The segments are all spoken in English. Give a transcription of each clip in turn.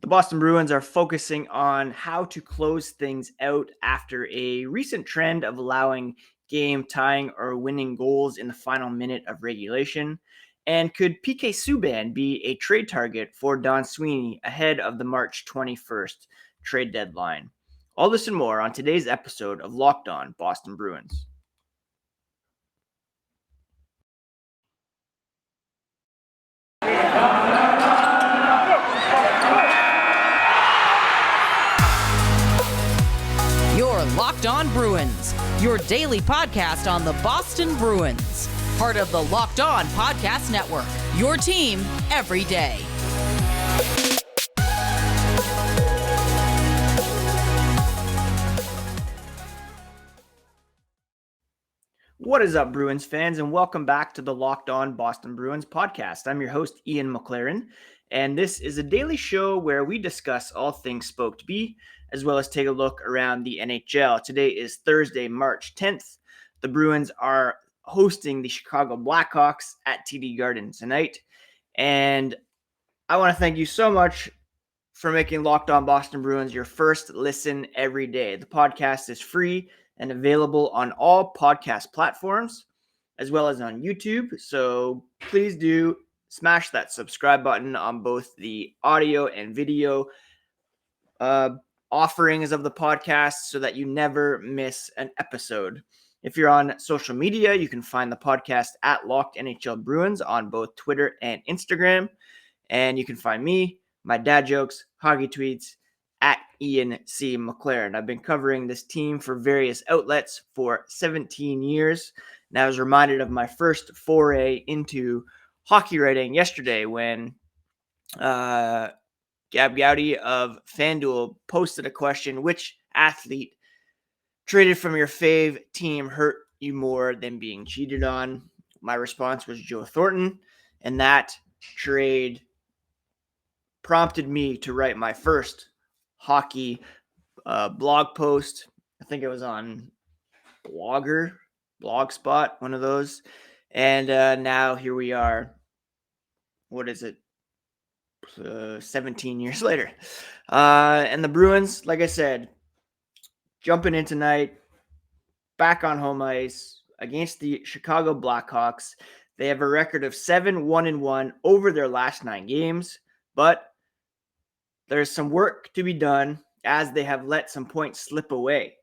The Boston Bruins are focusing on how to close things out after a recent trend of allowing game tying or winning goals in the final minute of regulation. And could PK Subban be a trade target for Don Sweeney ahead of the March 21st trade deadline? All this and more on today's episode of Locked On Boston Bruins. You're Locked On Bruins, your daily podcast on the Boston Bruins. Part of the Locked On Podcast Network, your team every day. What is up, Bruins fans, and welcome back to the Locked On Boston Bruins podcast. I'm your host, Ian McLaren, and this is a daily show where we discuss all things Spoked B, as well as take a look around the NHL. Today is Thursday, March 10th. The Bruins are hosting the Chicago Blackhawks at TD Garden tonight, and I want to thank you so much for making Locked On Boston Bruins your first listen every day. The podcast is free and available on all podcast platforms, as well as on YouTube. So please do smash that subscribe button on both the audio and video offerings of the podcast so that you never miss an episode. If you're on social media, you can find the podcast at Locked NHL Bruins on both Twitter and Instagram. And you can find me, my dad jokes, hockey tweets, at Ian C. McLaren. I've been covering this team for various outlets for 17 years, and I was reminded of my first foray into hockey writing yesterday when Gab Gowdy of FanDuel posted a question: which athlete traded from your fave team hurt you more than being cheated on? My response was Joe Thornton, and that trade prompted me to write my first hockey blog post. I think it was on Blogspot, one of those. And now here we are. What is it? 17 years later. And the Bruins, like I said, jumping in tonight, back on home ice against the Chicago Blackhawks. They have a record of 7-1-1 over their last 9 games, but there's some work to be done as they have let some points slip away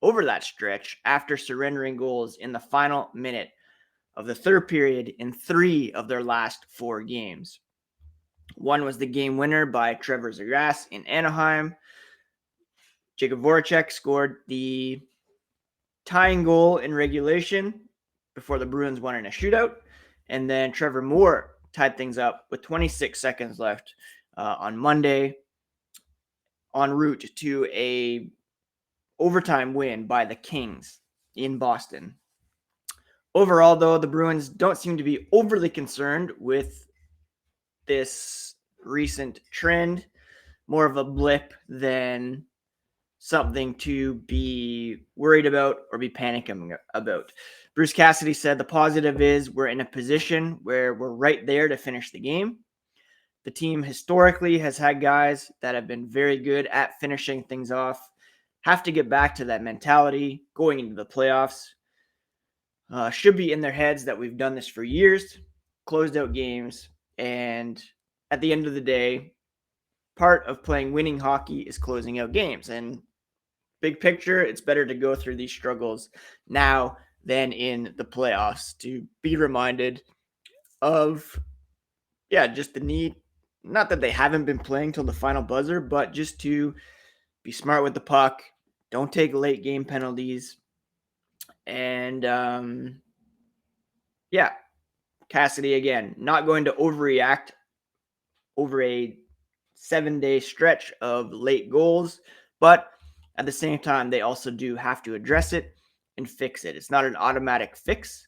over that stretch after surrendering goals in the final minute of the third period in 3 of their last 4 games. One was the game winner by Trevor Zegras in Anaheim. Jacob Voracek scored the tying goal in regulation before the Bruins won in a shootout. And then Trevor Moore tied things up with 26 seconds left on Monday, en route to a overtime win by the Kings in Boston. Overall, though, the Bruins don't seem to be overly concerned with this recent trend. More of a blip than something to be worried about or be panicking about. Bruce Cassidy said the positive is we're in a position where we're right there to finish the game. The team historically has had guys that have been very good at finishing things off. Have to get back to that mentality going into the playoffs. Should be in their heads that we've done this for years, closed out games, and at the end of the day, part of playing winning hockey is closing out games. And big picture, it's better to go through these struggles now than in the playoffs to be reminded of, just the need. Not that they haven't been playing till the final buzzer, but just to be smart with the puck. Don't take late game penalties. And, Cassidy, again, not going to overreact over a 7-day stretch of late goals. But at the same time, they also do have to address it and fix it. It's not an automatic fix.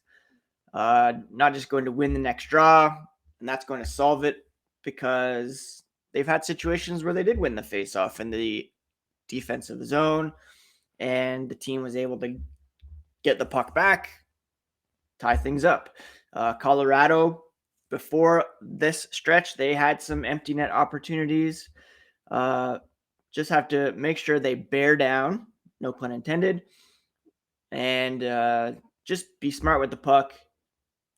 Not just going to win the next draw, and that's going to solve it, because they've had situations where they did win the faceoff in the defensive zone, and the team was able to get the puck back, tie things up. Colorado before this stretch, they had some empty net opportunities. Just have to make sure they bear down, no pun intended, and just be smart with the puck,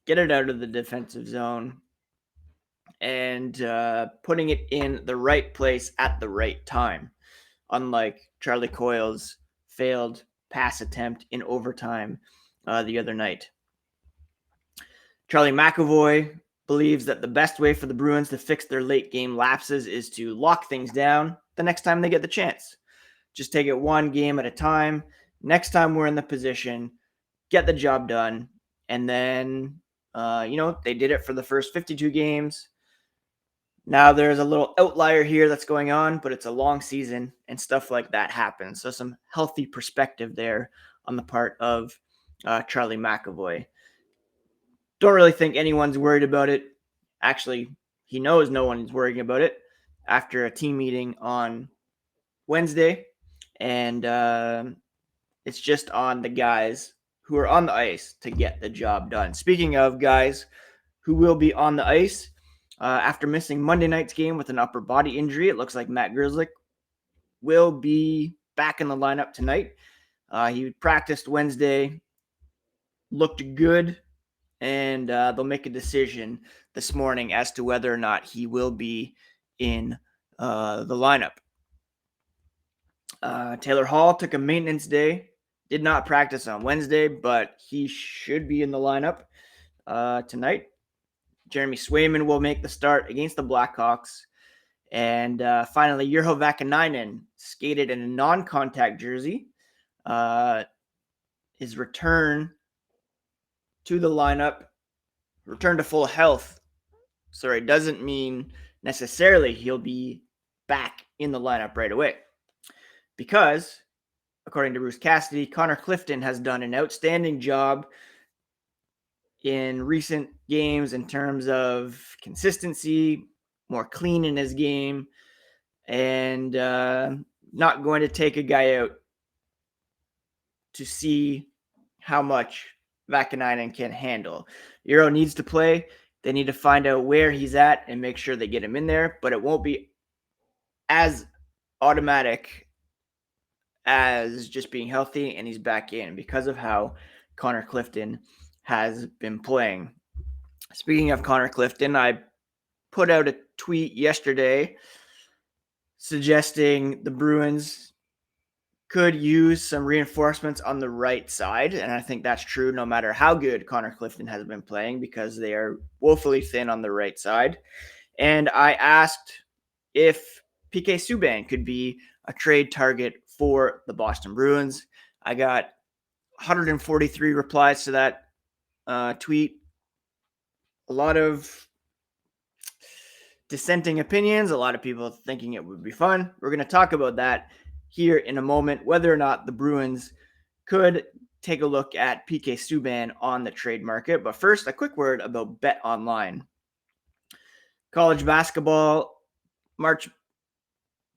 get it out of the defensive zone, and putting it in the right place at the right time, unlike Charlie Coyle's failed pass attempt in overtime the other night. Charlie McAvoy believes that the best way for the Bruins to fix their late game lapses is to lock things down the next time they get the chance. Just take it one game at a time. Next time we're in the position, get the job done. And then, they did it for the first 52 games. Now there's a little outlier here that's going on, but it's a long season and stuff like that happens. So some healthy perspective there on the part of Charlie McAvoy. Don't really think anyone's worried about it. Actually, he knows no one's worrying about it after a team meeting on Wednesday. And it's just on the guys who are on the ice to get the job done. Speaking of guys who will be on the ice, after missing Monday night's game with an upper body injury, it looks like Matt Grzelcyk will be back in the lineup tonight. He practiced Wednesday, looked good, and they'll make a decision this morning as to whether or not he will be in the lineup. Taylor Hall took a maintenance day, did not practice on Wednesday, but he should be in the lineup tonight. Jeremy Swayman will make the start against the Blackhawks. And finally, Urho Vakanainen skated in a non-contact jersey. His return to the lineup, return to full health, doesn't mean necessarily he'll be back in the lineup right away. Because, according to Bruce Cassidy, Connor Clifton has done an outstanding job in recent games in terms of consistency, more clean in his game, and not going to take a guy out to see how much Vakanainen can handle. Urho needs to play. They need to find out where he's at and make sure they get him in there, but it won't be as automatic as just being healthy and he's back in because of how Connor Clifton has been playing. Speaking of Connor Clifton, I put out a tweet yesterday suggesting the Bruins could use some reinforcements on the right side, and I think that's true no matter how good Connor Clifton has been playing because they are woefully thin on the right side. And I asked if PK Subban could be a trade target for the Boston Bruins. I got 143 replies to that tweet. A lot of dissenting opinions, a lot of people thinking it would be fun. We're going to talk about that here in a moment, whether or not the Bruins could take a look at PK Subban on the trade market. But first, a quick word about BetOnline. College basketball March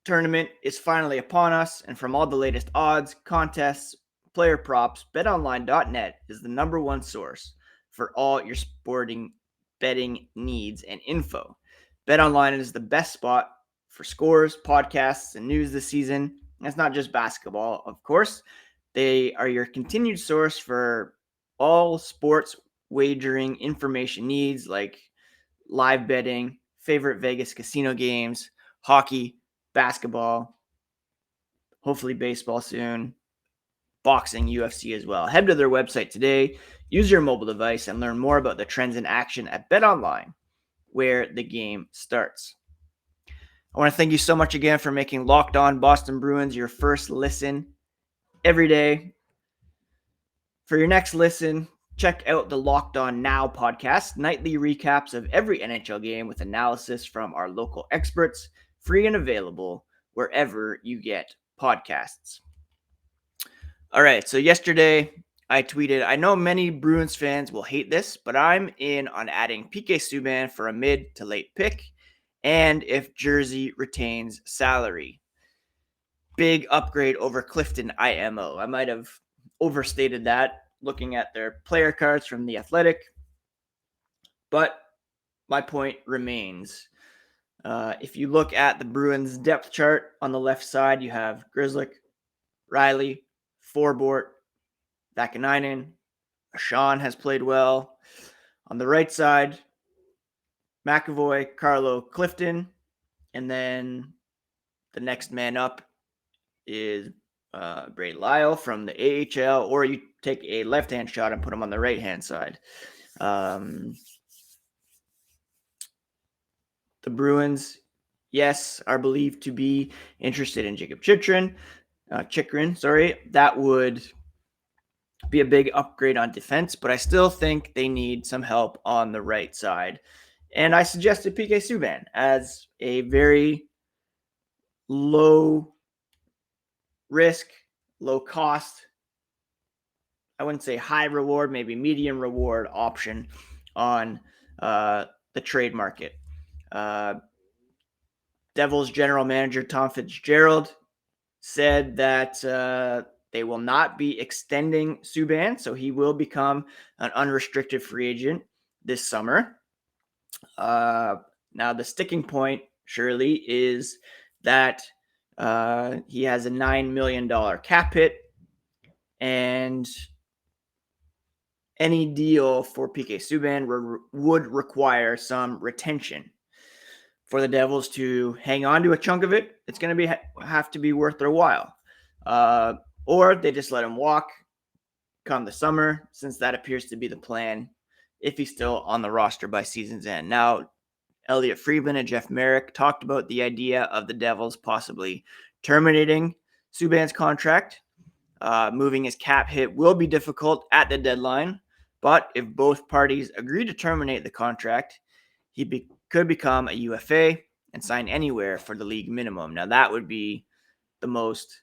tournament is finally upon us, and from all the latest odds, contests, player props, betonline.net is the number one source for all your sporting betting needs and info. BetOnline is the best spot for scores, podcasts, and news this season. And it's not just basketball, of course. They are your continued source for all sports wagering information needs like live betting, favorite Vegas casino games, hockey, basketball, hopefully baseball soon, boxing, UFC as well. Head to their website today, use your mobile device, and learn more about the trends in action at BetOnline, where the game starts. I want to thank you so much again for making Locked On Boston Bruins your first listen every day. For your next listen, check out the Locked On Now podcast, nightly recaps of every NHL game with analysis from our local experts, free and available wherever you get podcasts. All right, so yesterday I tweeted, I know many Bruins fans will hate this, but I'm in on adding PK Subban for a mid to late pick, and if Jersey retains salary. Big upgrade over Clifton IMO. I might have overstated that looking at their player cards from The Athletic, but my point remains. If you look at the Bruins depth chart on the left side, you have Grzelcyk, Riley, Forbort, Vakanainen. Sean has played well. On the right side, McAvoy, Carlo, Clifton. And then the next man up is Brady Lyle from the AHL, or you take a left-hand shot and put him on the right-hand side. The Bruins, yes, are believed to be interested in Jacob Chychrun. That would be a big upgrade on defense, but I still think they need some help on the right side. And I suggested PK Subban as a very low risk, low cost, I wouldn't say high reward, maybe medium reward option on the trade market. Devils general manager Tom Fitzgerald said that they will not be extending Subban, so he will become an unrestricted free agent this summer. Now, the sticking point, surely, is that he has a $9 million cap hit, and any deal for PK Subban would require some retention. For the Devils to hang on to a chunk of it, it's going to have to be worth their while. Or they just let him walk come the summer, since that appears to be the plan if he's still on the roster by season's end. Now, Elliot Friedman and Jeff Merrick talked about the idea of the Devils possibly terminating Subban's contract. Moving his cap hit will be difficult at the deadline, but if both parties agree to terminate the contract, he could become a UFA and sign anywhere for the league minimum. Now, that would be the most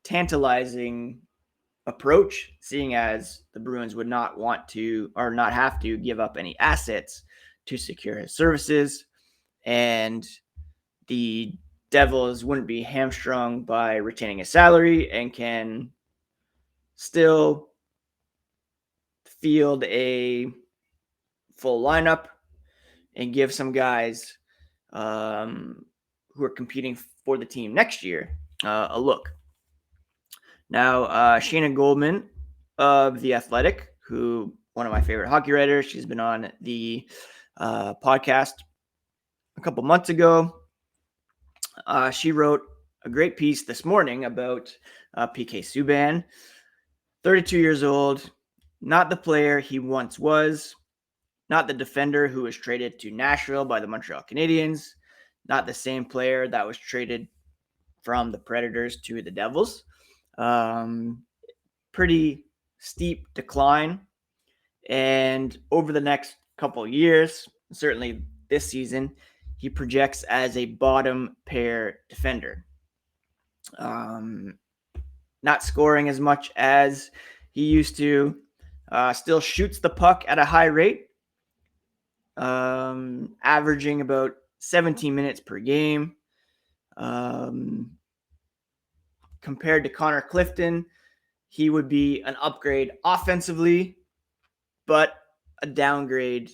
tantalizing approach, seeing as the Bruins would not want to or not have to give up any assets to secure his services, and the Devils wouldn't be hamstrung by retaining a salary and can still field a full lineup and give some guys who are competing for the team next year a look. Now, Shayna Goldman of The Athletic, who one of my favorite hockey writers, she's been on the podcast a couple months ago. She wrote a great piece this morning about PK Subban, 32 years old, not the player he once was, not the defender who was traded to Nashville by the Montreal Canadiens, not the same player that was traded from the Predators to the Devils. Pretty steep decline. And over the next couple of years, certainly this season, he projects as a bottom pair defender. Not scoring as much as he used to, still shoots the puck at a high rate, averaging about 17 minutes per game. Compared to Connor Clifton, he would be an upgrade offensively, but a downgrade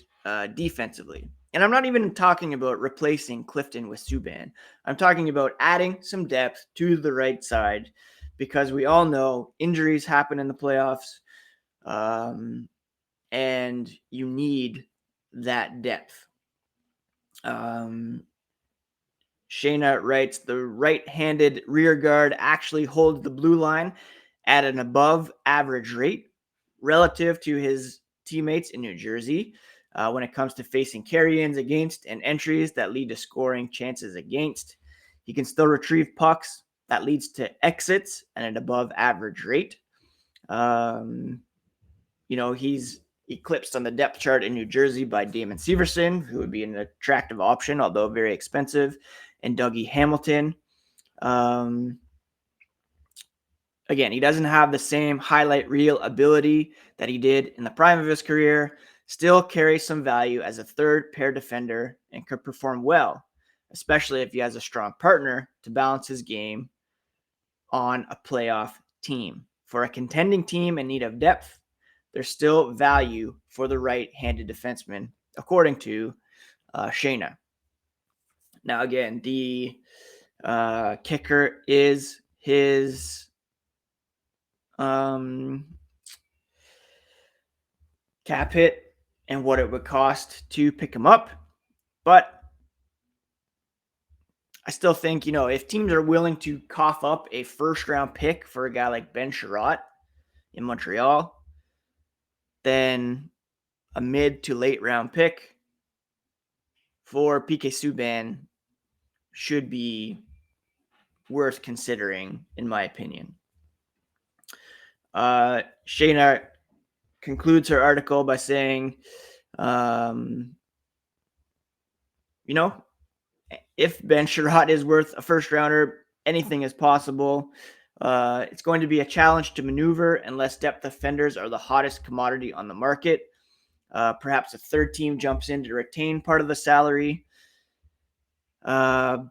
defensively. And I'm not even talking about replacing Clifton with Subban. I'm talking about adding some depth to the right side, because we all know injuries happen in the playoffs, and you need that depth. Shayna writes, the right-handed rear guard actually holds the blue line at an above average rate relative to his teammates in New Jersey when it comes to facing carry-ins against and entries that lead to scoring chances against. He can still retrieve pucks that leads to exits at an above average rate. He's eclipsed on the depth chart in New Jersey by Damon Severson, who would be an attractive option, although very expensive, and Dougie Hamilton. Again, he doesn't have the same highlight reel ability that he did in the prime of his career, still carries some value as a third pair defender and could perform well, especially if he has a strong partner to balance his game on a playoff team. For a contending team in need of depth, there's still value for the right-handed defenseman according to Shayna. Now, again, the kicker is his cap hit and what it would cost to pick him up. But I still think, if teams are willing to cough up a first-round pick for a guy like Ben Chiarot in Montreal, then a mid to late round pick for PK Subban should be worth considering, in my opinion. Shayna concludes her article by saying, if Ben Chiarot is worth a first rounder, anything is possible. It's going to be a challenge to maneuver unless depth defenders are the hottest commodity on the market. Perhaps a third team jumps in to retain part of the salary. There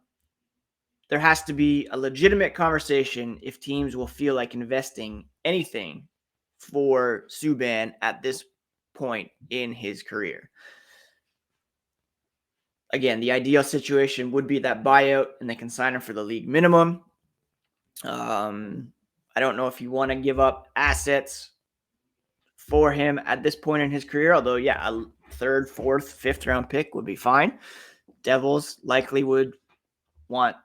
has to be a legitimate conversation if teams will feel like investing anything for Subban at this point in his career. Again, the ideal situation would be that buyout and they can sign him for the league minimum. I don't know if you want to give up assets for him at this point in his career, although, a third, fourth, fifth round pick would be fine. Devils likely would want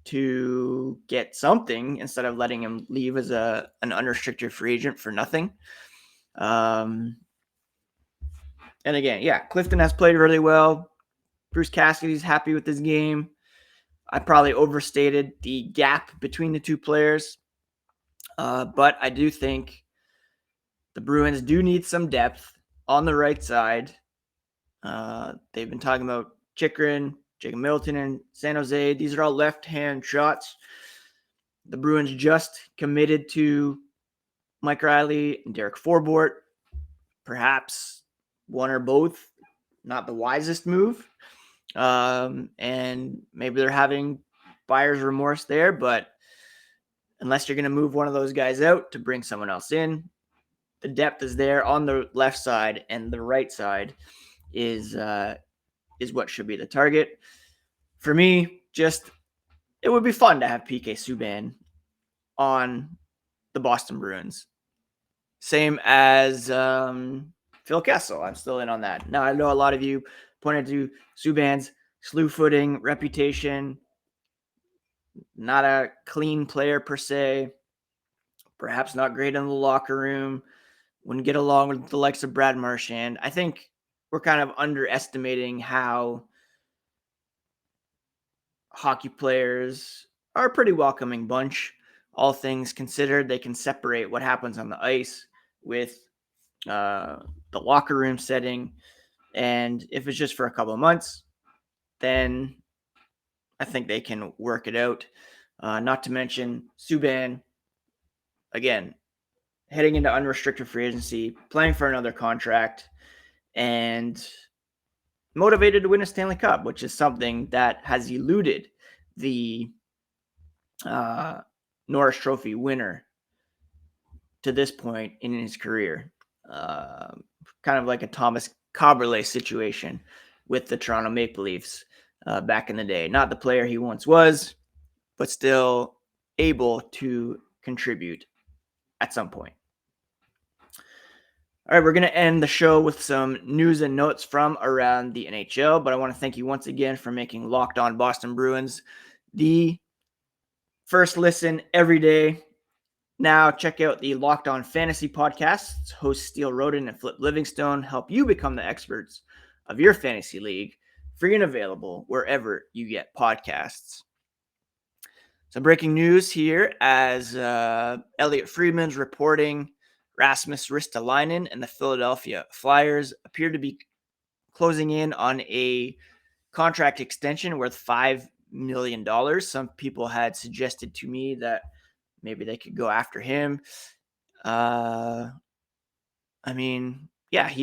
to get something instead of letting him leave as an unrestricted free agent for nothing. And again, Clifton has played really well. Bruce Cassidy's happy with his game. I probably overstated the gap between the two players. But I do think the Bruins do need some depth on the right side. They've been talking about Chychrun, Jacob Middleton, and San Jose. These are all left-hand shots. The Bruins just committed to Mike Riley and Derek Forbort. Perhaps one or both, not the wisest move. And maybe they're having buyer's remorse there, but unless you're going to move one of those guys out to bring someone else in, the depth is there on the left side, and the right side is what should be the target. For me, it would be fun to have PK Subban on the Boston Bruins. Same as Phil Kessel. I'm still in on that. Now, I know a lot of you pointed to Subban's slew-footing reputation, not a clean player per se, perhaps not great in the locker room, wouldn't get along with the likes of Brad Marchand. I think we're kind of underestimating how hockey players are a pretty welcoming bunch. All things considered, they can separate what happens on the ice with the locker room setting. And if it's just for a couple of months, then I think they can work it out. Not to mention Subban, again, heading into unrestricted free agency, playing for another contract, and motivated to win a Stanley Cup, which is something that has eluded the Norris Trophy winner to this point in his career. Kind of like a Thomas Kaberle situation with the Toronto Maple Leafs back in the day. Not the player he once was, but still able to contribute at some point. All right, we're going to end the show with some news and notes from around the NHL, but I want to thank you once again for making Locked On Boston Bruins the first listen every day. Now check out the Locked On Fantasy Podcasts. Hosts Steele Roden and Flip Livingstone help you become the experts of your fantasy league, free and available wherever you get podcasts. Some breaking news here as Elliot Friedman's reporting Rasmus Ristolainen and the Philadelphia Flyers appear to be closing in on a contract extension worth $5 million. Some people had suggested to me that maybe they could go after him. He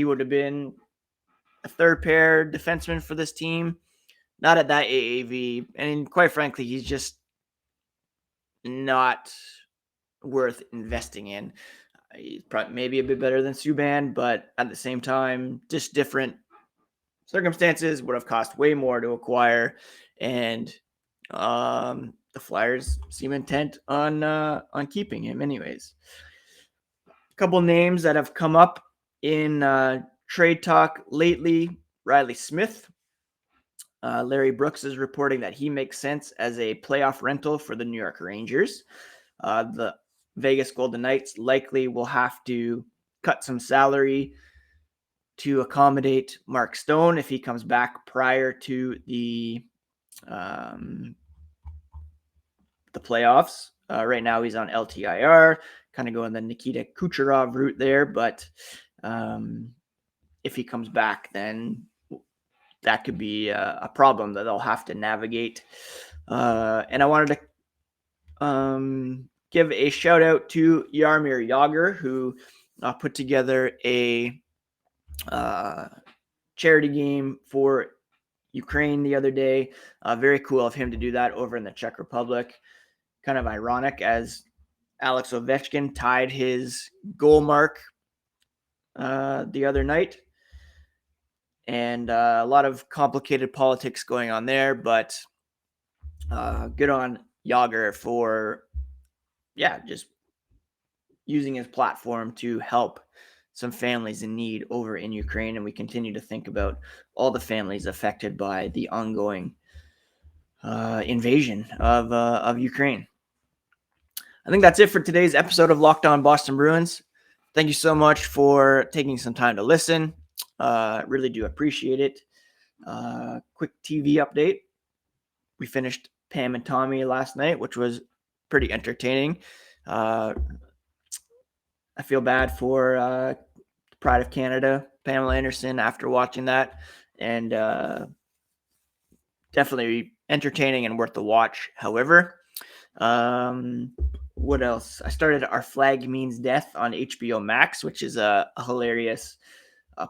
would have been a third pair defenseman for this team. Not at that AAV. And quite frankly, he's just not worth investing in. He's probably maybe a bit better than Subban, but at the same time, just different circumstances would have cost way more to acquire, and the Flyers seem intent on keeping him anyways. A couple names that have come up in trade talk lately: Riley Smith. Larry Brooks is reporting that he makes sense as a playoff rental for the New York Rangers. The Vegas Golden Knights likely will have to cut some salary to accommodate Mark Stone if he comes back prior to the playoffs. Right now he's on LTIR, kind of going the Nikita Kucherov route there, but if he comes back, then that could be a problem that they'll have to navigate. And I wanted to give a shout out to Jaromir Jagr, who put together a charity game for Ukraine the other day. Very cool of him to do that over in the Czech Republic. Kind of ironic as Alex Ovechkin tied his goal mark the other night. And a lot of complicated politics going on there, but good on Jagr for, just using his platform to help some families in need over in Ukraine. And we continue to think about all the families affected by the ongoing invasion of Ukraine. I think that's it for today's episode of Locked On Boston Bruins. Thank you so much for taking some time to listen. Really do appreciate it. Quick TV update. We finished Pam and Tommy last night, which was pretty entertaining. I feel bad for Pride of Canada, Pamela Anderson, after watching that, and definitely entertaining and worth the watch. However, what else? I started Our Flag Means Death on HBO Max, which is a hilarious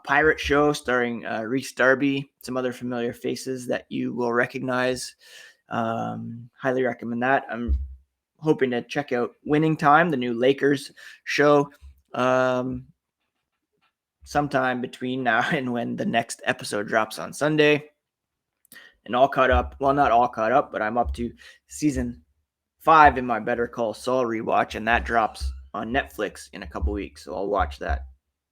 pirate show starring Rhys Darby, some other familiar faces that you will recognize. Highly recommend that. I'm hoping to check out Winning Time, the new Lakers show, sometime between now and when the next episode drops on Sunday. And all caught up. Well, not all caught up, but I'm up to season 5 in my Better Call Saul rewatch, and that drops on Netflix in a couple weeks. So I'll watch that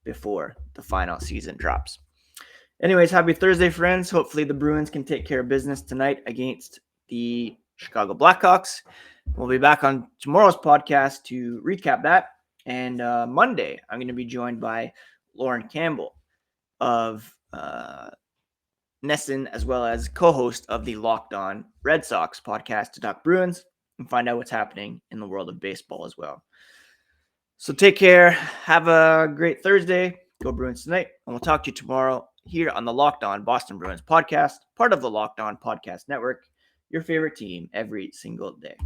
before the final season drops. Anyways, happy Thursday, friends. Hopefully the Bruins can take care of business tonight against the Chicago Blackhawks. We'll be back on tomorrow's podcast to recap that. And Monday, I'm going to be joined by Lauren Campbell of Nesson, as well as co-host of the Locked On Red Sox podcast, to talk Bruins and find out what's happening in the world of baseball as well. So take care. Have a great Thursday. Go Bruins tonight. And we'll talk to you tomorrow here on the Locked On Boston Bruins podcast, part of the Locked On Podcast Network, your favorite team every single day.